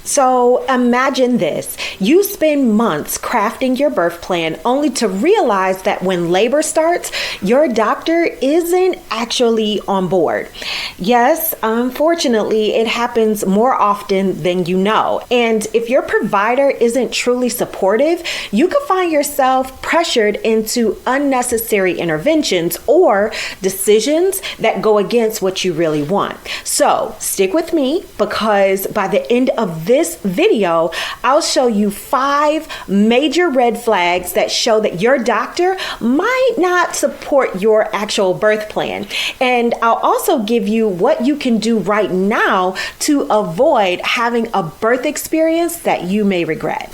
So imagine this. You spend months crafting your birth plan only to realize that when labor starts, your doctor isn't actually on board. Yes, unfortunately, it happens more often than you know. And if your provider isn't truly supportive, you could find yourself pressured into unnecessary interventions or decisions that go against what you really want. So stick with me, because by the end of this video, I'll show you 5 major red flags that show that your doctor might not support your actual birth plan. And I'll also give you what you can do right now to avoid having a birth experience that you may regret.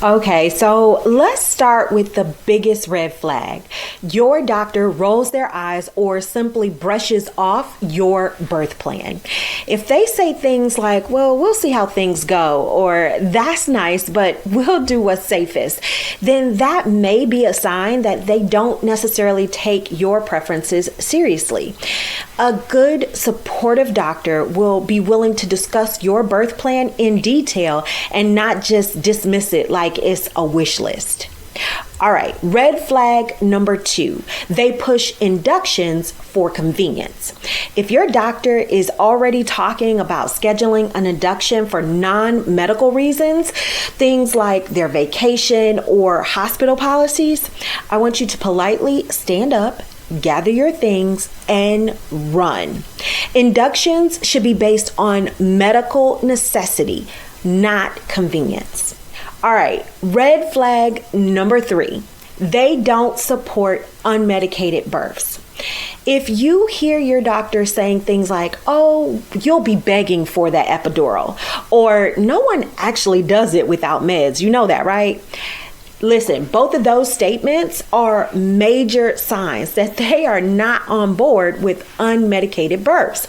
Okay, so let's start with the biggest red flag. Your doctor rolls their eyes or simply brushes off your birth plan. If they say things like, well, we'll see how things go, or that's nice, but we'll do what's safest, then that may be a sign that they don't necessarily take your preferences seriously. A good supportive doctor will be willing to discuss your birth plan in detail and not just dismiss it like it's a wish list. All right, red flag number 2, they push inductions for convenience. If your doctor is already talking about scheduling an induction for non-medical reasons, things like their vacation or hospital policies, I want you to politely stand up, gather your things, and run. Inductions should be based on medical necessity, not convenience. All right, red flag number 3, they don't support unmedicated births. If you hear your doctor saying things like, oh, you'll be begging for that epidural, or no one actually does it without meds, you know that, right? Listen, both of those statements are major signs that they are not on board with unmedicated births.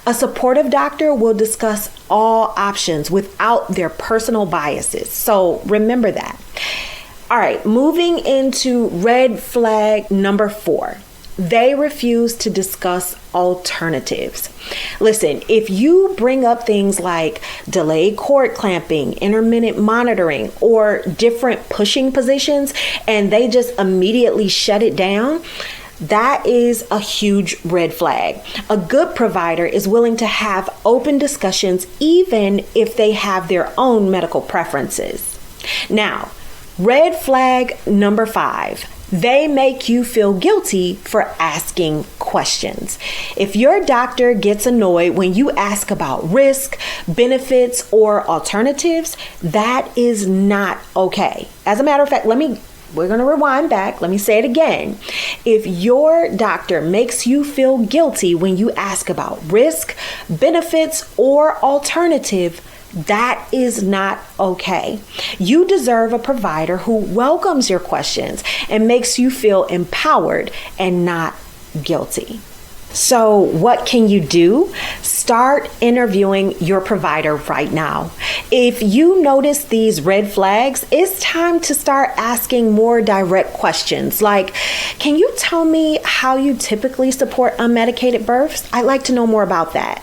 A supportive doctor will discuss all options without their personal biases. So remember that. All right, moving into red flag number 4. They refuse to discuss alternatives. Listen, if you bring up things like delayed cord clamping, intermittent monitoring, or different pushing positions, and they just immediately shut it down, that is a huge red flag. A good provider is willing to have open discussions even if they have their own medical preferences. Now, red flag number 5. They make you feel guilty for asking questions. If your doctor gets annoyed when you ask about risk, benefits, or alternatives, that is not okay. As a matter of fact, we're going to rewind back. Let me say it again. If your doctor makes you feel guilty when you ask about risk, benefits, or alternative, that is not okay. You deserve a provider who welcomes your questions and makes you feel empowered and not guilty. So what can you do? Start interviewing your provider right now. If you notice these red flags, it's time to start asking more direct questions like, can you tell me how you typically support unmedicated births? I'd like to know more about that.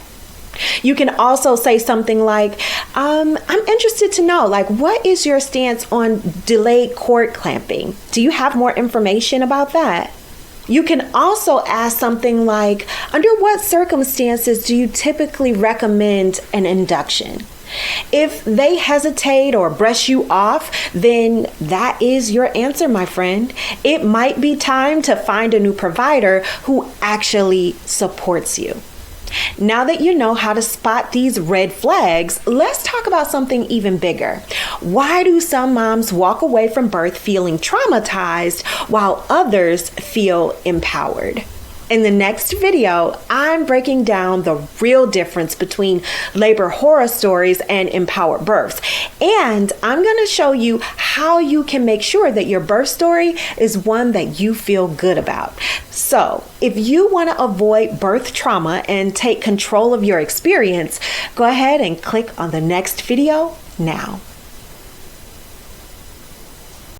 You can also say something like, I'm interested to know, what is your stance on delayed cord clamping? Do you have more information about that? You can also ask something like, under what circumstances do you typically recommend an induction? If they hesitate or brush you off, then that is your answer, my friend. It might be time to find a new provider who actually supports you. Now that you know how to spot these red flags, let's talk about something even bigger. Why do some moms walk away from birth feeling traumatized while others feel empowered? In the next video, I'm breaking down the real difference between labor horror stories and empowered births. And I'm going to show you how you can make sure that your birth story is one that you feel good about. So, if you want to avoid birth trauma and take control of your experience, go ahead and click on the next video now.